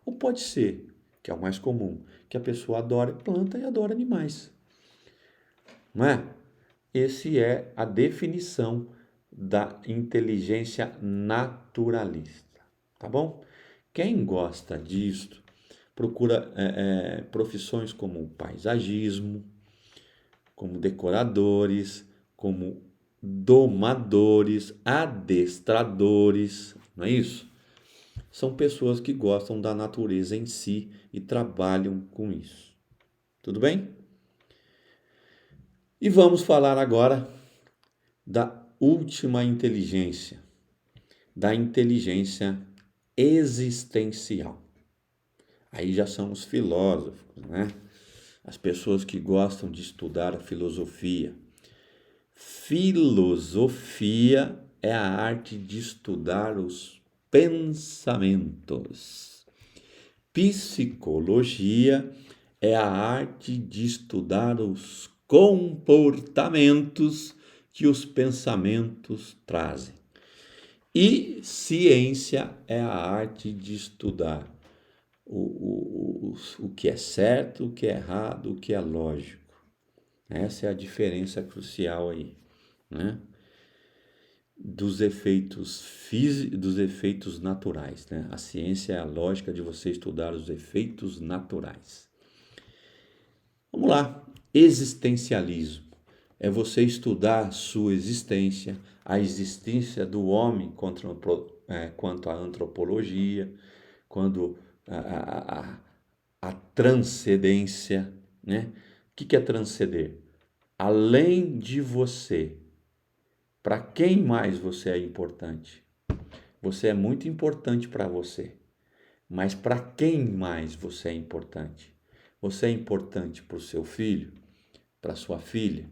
Ou pode ser, que é o mais comum, que a pessoa adora planta e adora animais. Não é? Esse é a definição da inteligência naturalista, tá bom? Quem gosta disto procura profissões como paisagismo, como decoradores, como domadores, adestradores, não é isso? São pessoas que gostam da natureza em si e trabalham com isso. Tudo bem? E vamos falar agora da última inteligência, da inteligência existencial. Aí já são os filósofos, né? As pessoas que gostam de estudar a filosofia. Filosofia é a arte de estudar os pensamentos. Psicologia é a arte de estudar os comportamentos que os pensamentos trazem. E ciência é a arte de estudar o que é certo, o que é errado, o que é lógico. Essa é a diferença crucial aí, né? Dos efeitos físicos, dos efeitos naturais, né? A ciência é a lógica de você estudar os efeitos naturais. Vamos lá. Existencialismo é você estudar a sua existência, a existência do homem quanto à antropologia, quando a transcendência, né? O que é transcender? Além de você, para quem mais você é importante? Você é muito importante para você, mas para quem mais você é importante? Você é importante para o seu filho, para sua filha?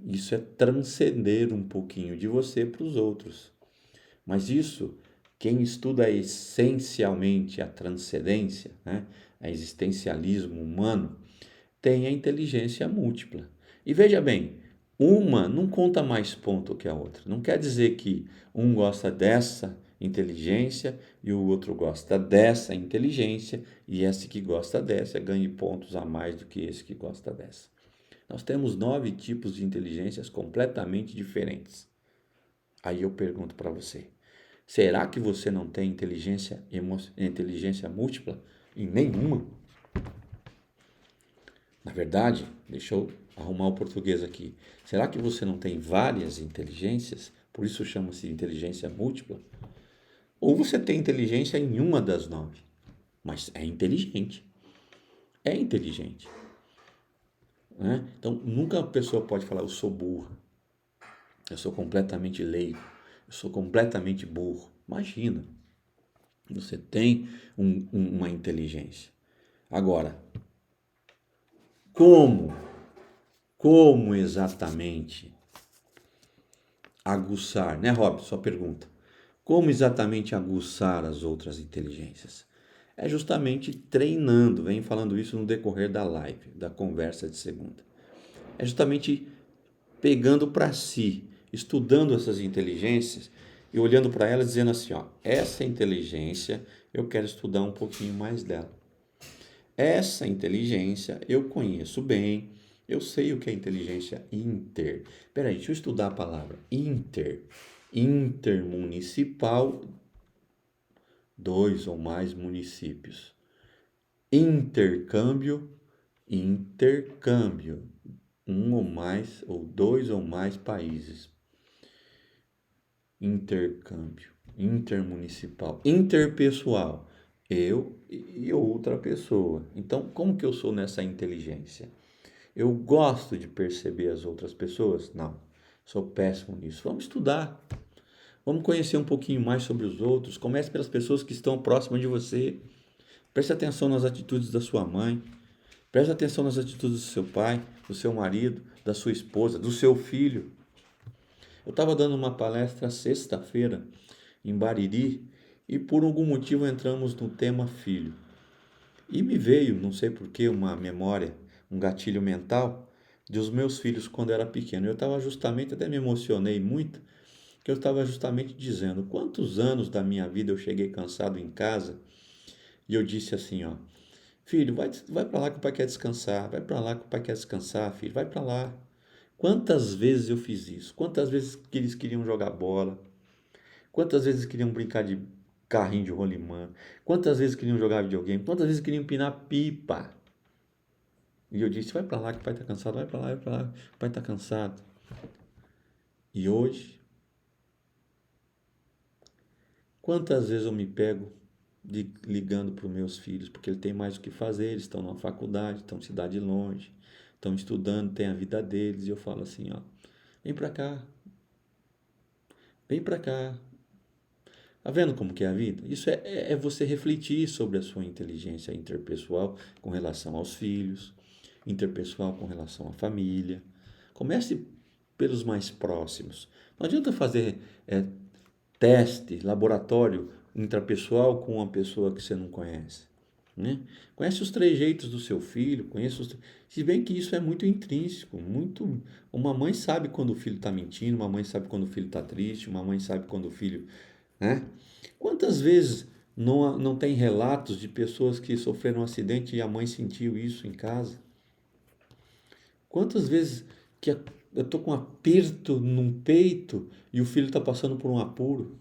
Isso é transcender um pouquinho de você para os outros. Mas isso, quem estuda essencialmente a transcendência, né, a existencialismo humano, tem a inteligência múltipla. E veja bem, uma não conta mais ponto que a outra. Não quer dizer que um gosta dessa inteligência e o outro gosta dessa inteligência e esse que gosta dessa ganhe pontos a mais do que esse que gosta dessa. Nós temos 9 tipos de inteligências completamente diferentes. Aí eu pergunto para você, será que você não tem inteligência múltipla em nenhuma? Na verdade, deixa eu arrumar o português aqui. Será que você não tem várias inteligências? Por isso chama-se inteligência múltipla? Ou você tem inteligência em uma das 9, mas é inteligente. É inteligente. Né? Então, nunca a pessoa pode falar, eu sou burra, eu sou completamente leigo, eu sou completamente burro. Imagina, você tem uma inteligência. Agora, como? Como exatamente aguçar, né, Rob? Sua pergunta. Como exatamente aguçar as outras inteligências? É justamente treinando, venho falando isso no decorrer da live, da conversa de segunda. É justamente pegando para si, estudando essas inteligências e olhando para elas dizendo assim, ó, essa inteligência eu quero estudar um pouquinho mais dela. Essa inteligência eu conheço bem, eu sei o que é inteligência inter. Peraí, deixa eu estudar a palavra inter. Intermunicipal, 2 ou mais municípios. Intercâmbio, intercâmbio, um ou mais ou 2 ou mais países. Intercâmbio, intermunicipal, interpessoal, eu e outra pessoa. Então, como que eu sou nessa inteligência? Eu gosto de perceber as outras pessoas? Não, sou péssimo nisso. Vamos estudar, vamos conhecer um pouquinho mais sobre os outros. Comece pelas pessoas que estão próximas de você. Preste atenção nas atitudes da sua mãe. Preste atenção nas atitudes do seu pai, do seu marido, da sua esposa, do seu filho. Eu estava dando uma palestra sexta-feira em Bariri e por algum motivo entramos no tema filho. E me veio, não sei porquê, uma memória, um gatilho mental dos meus filhos quando eu era pequeno. Eu estava justamente, até me emocionei muito, que eu estava justamente dizendo quantos anos da minha vida eu cheguei cansado em casa e eu disse assim, ó, filho, vai para lá que o pai quer descansar, vai para lá que o pai quer descansar, filho, vai para lá. Quantas vezes eu fiz isso? Quantas vezes que eles queriam jogar bola? Quantas vezes queriam brincar de carrinho de rolimã? Quantas vezes queriam jogar videogame? Quantas vezes queriam empinar pipa? E eu disse, vai para lá que o pai está cansado, vai para lá, o pai está cansado. E hoje, quantas vezes eu me pego ligando para os meus filhos, porque ele tem mais o que fazer, eles estão na faculdade, estão em cidade longe, estão estudando, têm a vida deles, e eu falo assim, ó, vem para cá, vem para cá. Tá vendo como que é a vida? Isso é você refletir sobre a sua inteligência interpessoal com relação aos filhos, interpessoal com relação à família. Comece pelos mais próximos. Não adianta fazer teste, laboratório intrapessoal com uma pessoa que você não conhece. Né? Conhece os trejeitos do seu filho, se bem que isso é muito intrínseco, muito. Uma mãe sabe quando o filho está mentindo, uma mãe sabe quando o filho está triste, uma mãe sabe quando o filho, né? Quantas vezes não tem relatos de pessoas que sofreram um acidente e a mãe sentiu isso em casa? Quantas vezes que eu estou com um aperto num peito e o filho está passando por um apuro?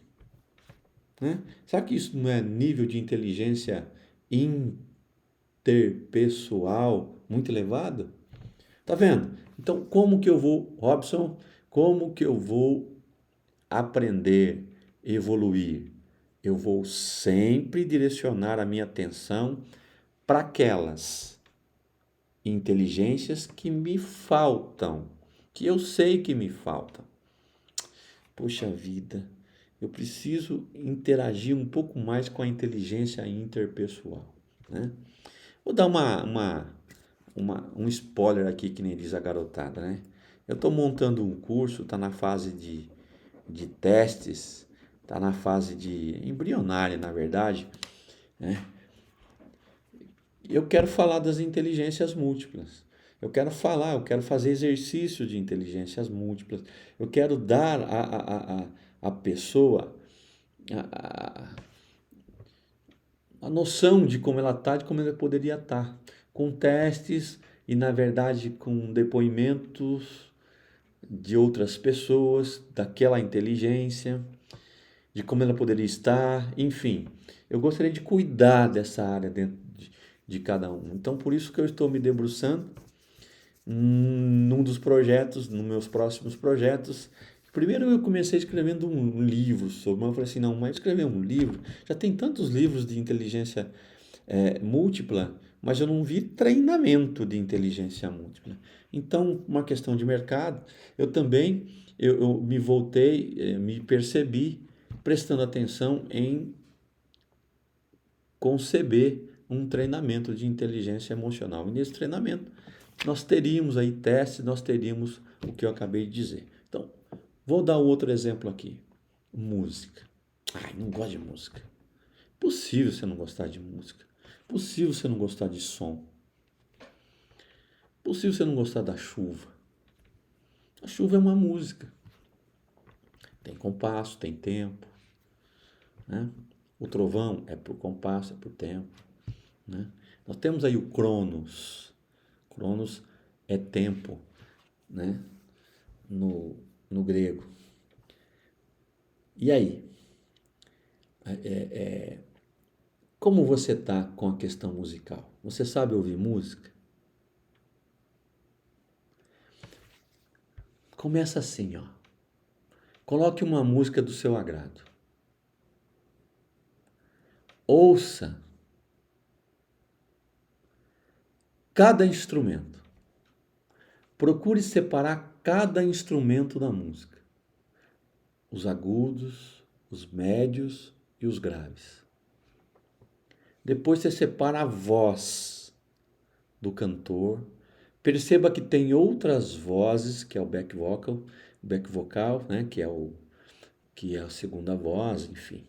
Né? Será que isso não é nível de inteligência interpessoal muito elevado? Tá vendo? Então, como que eu vou, Robson, como que eu vou aprender, evoluir? Eu vou sempre direcionar a minha atenção para aquelas inteligências que me faltam, que eu sei que me faltam. Poxa vida, eu preciso interagir um pouco mais com a inteligência interpessoal, né? Vou dar um spoiler aqui, que nem diz a garotada, né? Eu estou montando um curso, está na fase de testes, está na fase de embrionária, na verdade, né? Eu quero falar das inteligências múltiplas. Eu quero fazer exercício de inteligências múltiplas. Eu quero dar à pessoa a, a noção de como ela está, de como ela poderia estar, com testes e, na verdade, com depoimentos de outras pessoas, daquela inteligência, de como ela poderia estar, enfim. Eu gostaria de cuidar dessa área dentro de cada um. Então, por isso que eu estou me debruçando num dos projetos, nos meus próximos projetos. Primeiro eu comecei escrevendo um livro sobre, mas eu falei assim, não, mas escrever um livro, já tem tantos livros de inteligência múltipla, mas eu não vi treinamento de inteligência múltipla. Então, uma questão de mercado, eu me voltei, me percebi prestando atenção em conceber um treinamento de inteligência emocional. E nesse treinamento, nós teríamos aí testes, nós teríamos o que eu acabei de dizer. Então, vou dar um outro exemplo aqui. Música. Ai, não gosto de música. Possível você não gostar de música. Possível você não gostar de som. Possível você não gostar da chuva. A chuva é uma música. Tem compasso, tem tempo, né? O trovão é por compasso, é por tempo, né? Nós temos aí o Cronos. Cronos é tempo, né? No grego. E aí? Como você está com a questão musical? Você sabe ouvir música? Começa assim, ó. Coloque uma música do seu agrado. Ouça cada instrumento. Procure separar cada instrumento da música. Os agudos, os médios e os graves. Depois você separa a voz do cantor. Perceba que tem outras vozes, que é o back vocal, né, que é a segunda voz, enfim.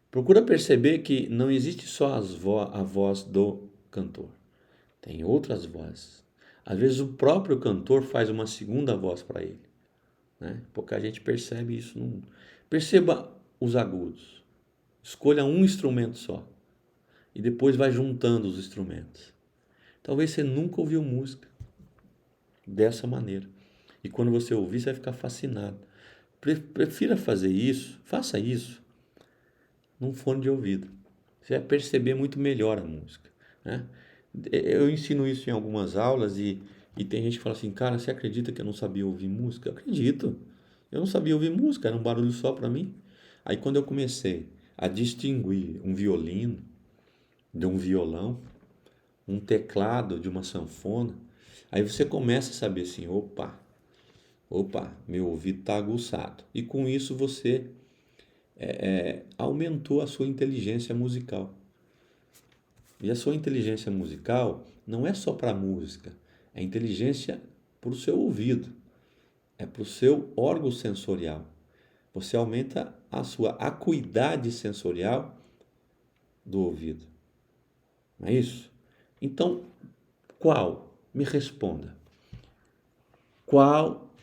Procura perceber que não existe só a voz do cantor. Tem outras vozes. Às vezes o próprio cantor faz uma segunda voz para ele, né? Porque a gente percebe isso. Perceba os agudos. Escolha um instrumento só e depois vai juntando os instrumentos. Talvez você nunca ouviu música dessa maneira. E quando você ouvir, você vai ficar fascinado. Prefira fazer isso, faça isso num fone de ouvido. Você vai perceber muito melhor a música, né? Eu ensino isso em algumas aulas e tem gente que fala assim, cara, você acredita que eu não sabia ouvir música? Eu acredito. Eu não sabia ouvir música, era um barulho só para mim. Aí quando eu comecei a distinguir um violino de um violão, um teclado de uma sanfona, aí você começa a saber assim, opa, meu ouvido está aguçado. E com isso você aumentou a sua inteligência musical. E a sua inteligência musical não é só para a música, é inteligência para o seu ouvido, é para o seu órgão sensorial. Você aumenta a sua acuidade sensorial do ouvido. Não é isso? Então, qual? Me responda. Qual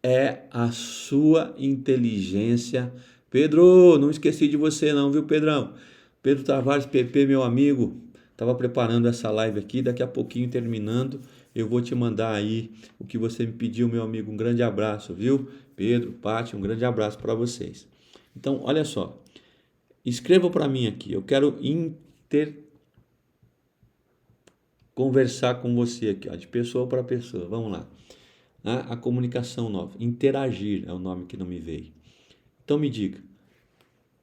é a sua inteligência? Pedro, não esqueci de você não, viu, Pedrão? Pedro Tavares, PP, meu amigo, estava preparando essa live aqui, daqui a pouquinho terminando, eu vou te mandar aí o que você me pediu, meu amigo. Um grande abraço, viu? Pedro, Pati, um grande abraço para vocês. Então, olha só, escreva para mim aqui, eu quero conversar com você aqui, ó, de pessoa para pessoa. Vamos lá. A comunicação nova. Interagir é o nome que não me veio. Então me diga,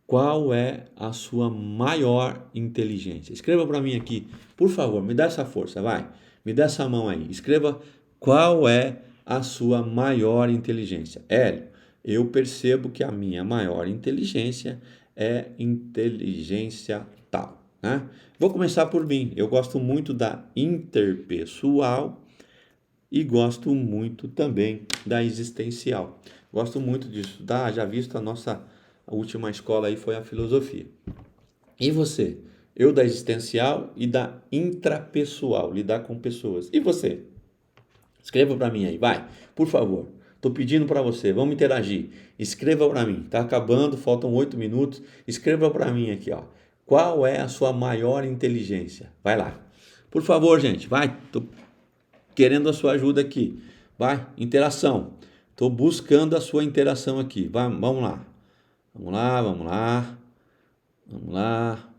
qual é a sua maior inteligência? Escreva para mim aqui, por favor, me dá essa força, vai. Me dá essa mão aí. Escreva qual é a sua maior inteligência. Hélio, eu percebo que a minha maior inteligência é inteligência tal, né? Vou começar por mim. Eu gosto muito da interpessoal e gosto muito também da existencial. Gosto muito de estudar, já visto a última escola aí foi a filosofia. E você? Eu da existencial e da intrapessoal, lidar com pessoas. E você? Escreva para mim aí, vai, por favor. Estou pedindo para você, vamos interagir. Escreva para mim, está acabando, faltam 8 minutos. Escreva para mim aqui, ó. Qual é a sua maior inteligência? Vai lá. Por favor, gente, vai. Estou querendo a sua ajuda aqui. Vai, interação. Estou buscando a sua interação aqui. Vamos lá. Vamos lá, vamos lá. Vamos lá.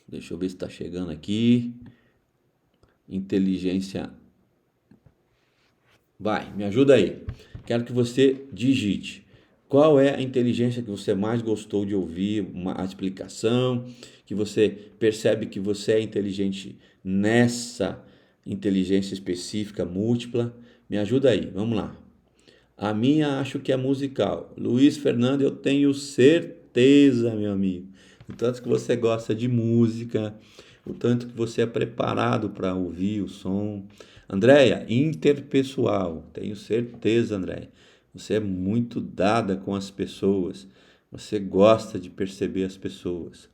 Deixa eu ver se está chegando aqui. Inteligência. Vai, me ajuda aí. Quero que você digite. Qual é a inteligência que você mais gostou de ouvir? A explicação, que você percebe que você é inteligente nessa inteligência específica, múltipla. Me ajuda aí, vamos lá. A minha acho que é musical. Luiz Fernando, eu tenho certeza, meu amigo. O tanto que você gosta de música, o tanto que você é preparado para ouvir o som. Andréia, interpessoal. Tenho certeza, Andréia. Você é muito dada com as pessoas. Você gosta de perceber as pessoas.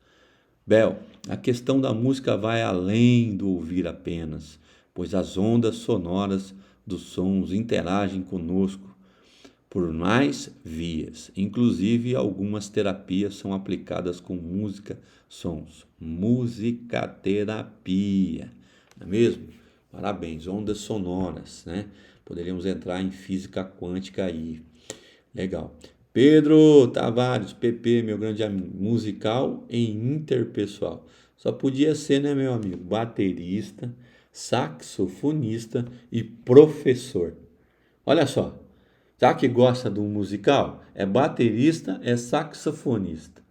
Bel, a questão da música vai além do ouvir apenas, pois as ondas sonoras dos sons interagem conosco por mais vias. Inclusive, algumas terapias são aplicadas com música, sons. Musicaterapia, não é mesmo? Parabéns, ondas sonoras, né? Poderíamos entrar em física quântica aí. Legal. Pedro Tavares, PP, meu grande amigo, musical e interpessoal. Só podia ser, né, meu amigo? Baterista, saxofonista e professor. Olha só, já que gosta do musical, é baterista, é saxofonista,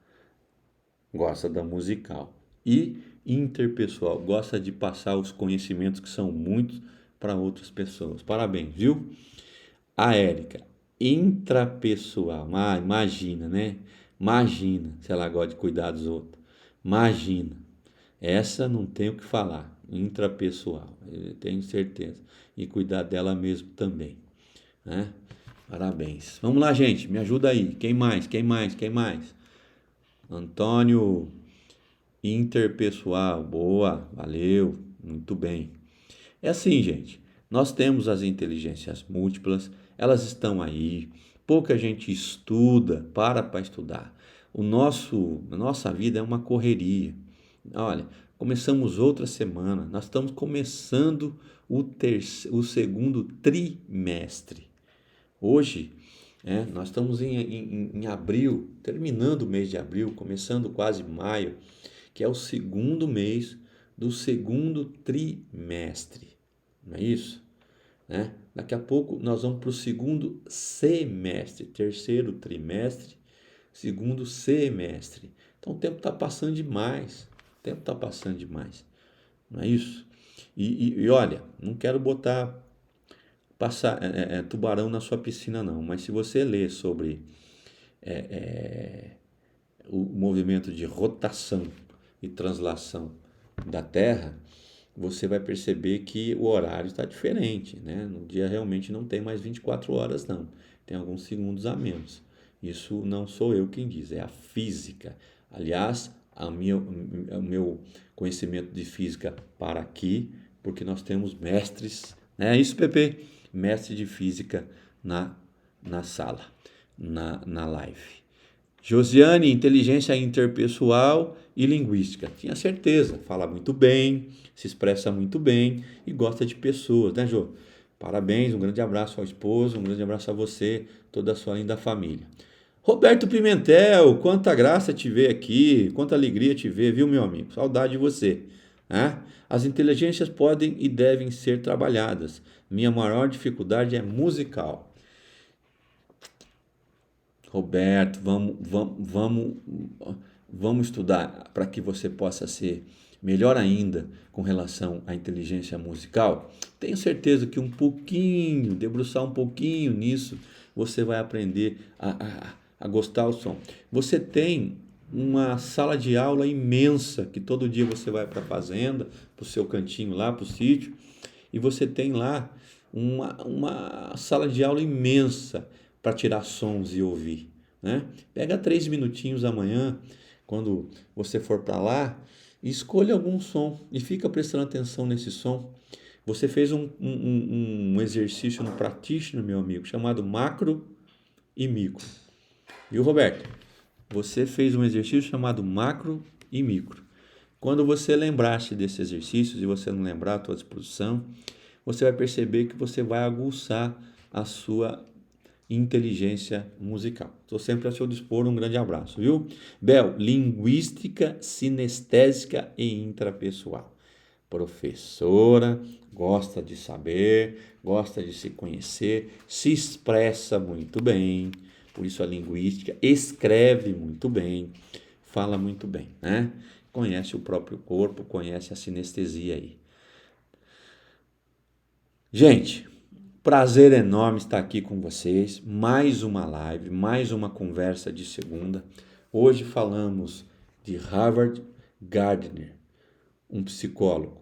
gosta da musical e interpessoal, gosta de passar os conhecimentos que são muitos para outras pessoas. Parabéns, viu? A Érica, intrapessoal, imagina, né? Imagina se ela gosta de cuidar dos outros. Imagina. Essa não tem o que falar. Intrapessoal, eu tenho certeza. E cuidar dela mesmo também, né? Parabéns. Vamos lá, gente, me ajuda aí. Quem mais? Antônio, interpessoal. Boa, valeu, muito bem. É assim, gente, nós temos as inteligências múltiplas, elas estão aí, pouca gente estuda, para estudar. A nossa vida é uma correria. Olha, começamos outra semana, nós estamos começando o segundo trimestre. Hoje, nós estamos em abril, terminando o mês de abril, começando quase maio, que é o segundo mês do segundo trimestre. Não é isso? Né? Daqui a pouco nós vamos para o segundo semestre, terceiro trimestre, segundo semestre. Então o tempo está passando demais. O tempo está passando demais. Não é isso? E olha, não quero passar tubarão na sua piscina não, mas se você ler sobre o movimento de rotação e translação da Terra, você vai perceber que o horário está diferente, né? No dia realmente não tem mais 24 horas, não. Tem alguns segundos a menos. Isso não sou eu quem diz, é a física. Aliás, o meu conhecimento de física para aqui, porque nós temos mestres, né? É isso, Pepe? Mestre de física na sala, na live. Josiane, inteligência interpessoal e linguística. Tinha certeza, fala muito bem, se expressa muito bem e gosta de pessoas, né, Jô? Parabéns, um grande abraço ao esposo, um grande abraço a você, toda a sua linda família. Roberto Pimentel, quanta graça te ver aqui, quanta alegria te ver, viu, meu amigo? Saudade de você. Né? As inteligências podem e devem ser trabalhadas. Minha maior dificuldade é musical. Roberto, vamos estudar para que você possa ser melhor ainda com relação à inteligência musical. Tenho certeza que debruçar um pouquinho nisso, você vai aprender a gostar do som. Você tem uma sala de aula imensa, que todo dia você vai para a fazenda, para o seu cantinho lá, para o sítio, e você tem lá uma sala de aula imensa para tirar sons e ouvir. Né? Pega 3 minutinhos amanhã, quando você for para lá, e escolha algum som e fica prestando atenção nesse som. Você fez um exercício no Practitioner, meu amigo, chamado macro e micro. Viu, Roberto? Você fez um exercício chamado macro e micro. Quando você lembrar-se desses exercícios e você não lembrar a tua disposição, você vai perceber que você vai aguçar a sua inteligência musical. Estou sempre a seu dispor, um grande abraço, viu? Bel, linguística, sinestésica e intrapessoal. Professora, gosta de saber, gosta de se conhecer, se expressa muito bem, por isso a linguística, escreve muito bem, fala muito bem, né? Conhece o próprio corpo, conhece a sinestesia aí. Gente, prazer enorme estar aqui com vocês. Mais uma live, mais uma conversa de segunda. Hoje falamos de Howard Gardner, um psicólogo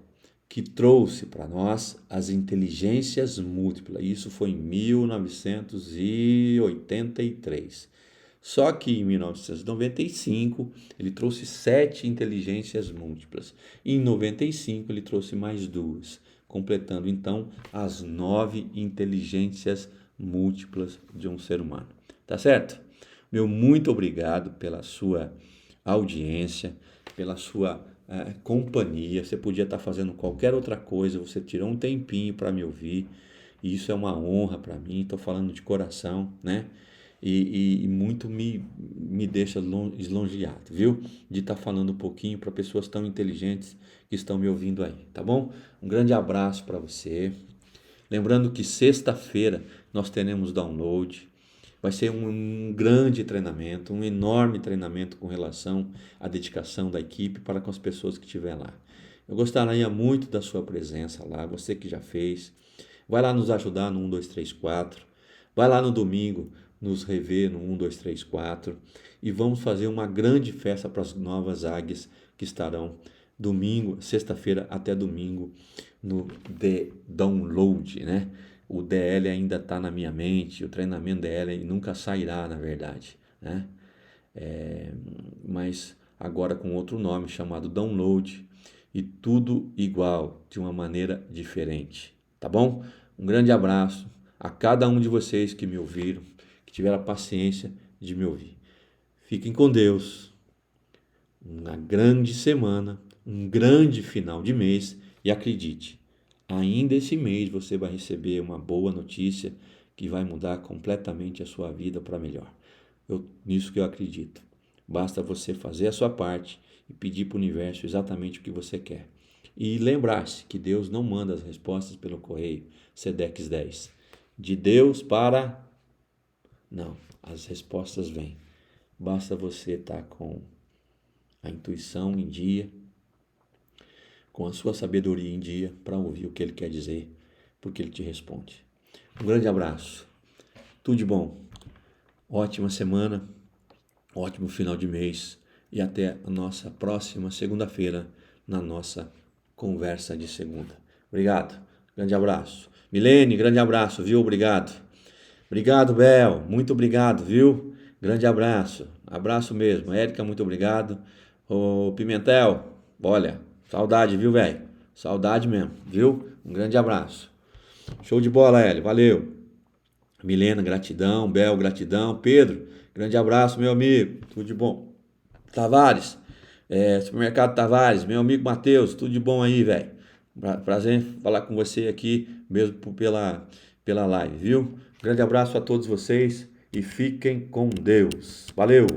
que trouxe para nós as inteligências múltiplas. Isso foi em 1983. Só que em 1995 ele trouxe 7 inteligências múltiplas. E em 95 ele trouxe mais 2, completando então as 9 inteligências múltiplas de um ser humano. Tá certo? Meu muito obrigado pela sua audiência, pela sua companhia. Você podia estar fazendo qualquer outra coisa, você tirou um tempinho para me ouvir. E isso é uma honra para mim, estou falando de coração, né? E muito me deixa lisonjeado, viu? De estar falando um pouquinho para pessoas tão inteligentes que estão me ouvindo aí, tá bom? Um grande abraço para você. Lembrando que sexta-feira nós teremos download. Vai ser um grande treinamento, um enorme treinamento com relação à dedicação da equipe para com as pessoas que estiver lá. Eu gostaria muito da sua presença lá, você que já fez. Vai lá nos ajudar no 1, 2, 3, 4. Vai lá no domingo nos rever no 1, 2, 3, 4 e vamos fazer uma grande festa para as novas águias que estarão domingo, sexta-feira até domingo no The Download, né? O DL ainda está na minha mente, o treinamento DL nunca sairá, na verdade, né? Mas agora com outro nome chamado Download, e tudo igual, de uma maneira diferente, tá bom? Um grande abraço a cada um de vocês que me ouviram, que tiveram a paciência de me ouvir. Fiquem com Deus, uma grande semana, um grande final de mês e acredite, ainda esse mês você vai receber uma boa notícia que vai mudar completamente a sua vida para melhor. Nisso que eu acredito. Basta você fazer a sua parte e pedir para o universo exatamente o que você quer. E lembrar-se que Deus não manda as respostas pelo correio Sedex 10. De Deus para... Não, as respostas vêm. Basta você estar com a intuição em dia, com a sua sabedoria em dia, para ouvir o que Ele quer dizer, porque Ele te responde. Um grande abraço. Tudo de bom. Ótima semana, ótimo final de mês e até a nossa próxima segunda-feira na nossa conversa de segunda. Obrigado. Grande abraço. Milene, grande abraço, viu? Obrigado. Obrigado, Bel. Muito obrigado, viu? Grande abraço. Abraço mesmo. Érica, muito obrigado. Ô, Pimentel, olha, saudade, viu, velho? Saudade mesmo, viu? Um grande abraço. Show de bola, Hélio. Valeu. Milena, gratidão. Bel, gratidão. Pedro, grande abraço, meu amigo. Tudo de bom. Tavares, Supermercado Tavares, meu amigo Matheus, tudo de bom aí, velho? Prazer em falar com você aqui, mesmo pela live, viu? Grande abraço a todos vocês e fiquem com Deus. Valeu!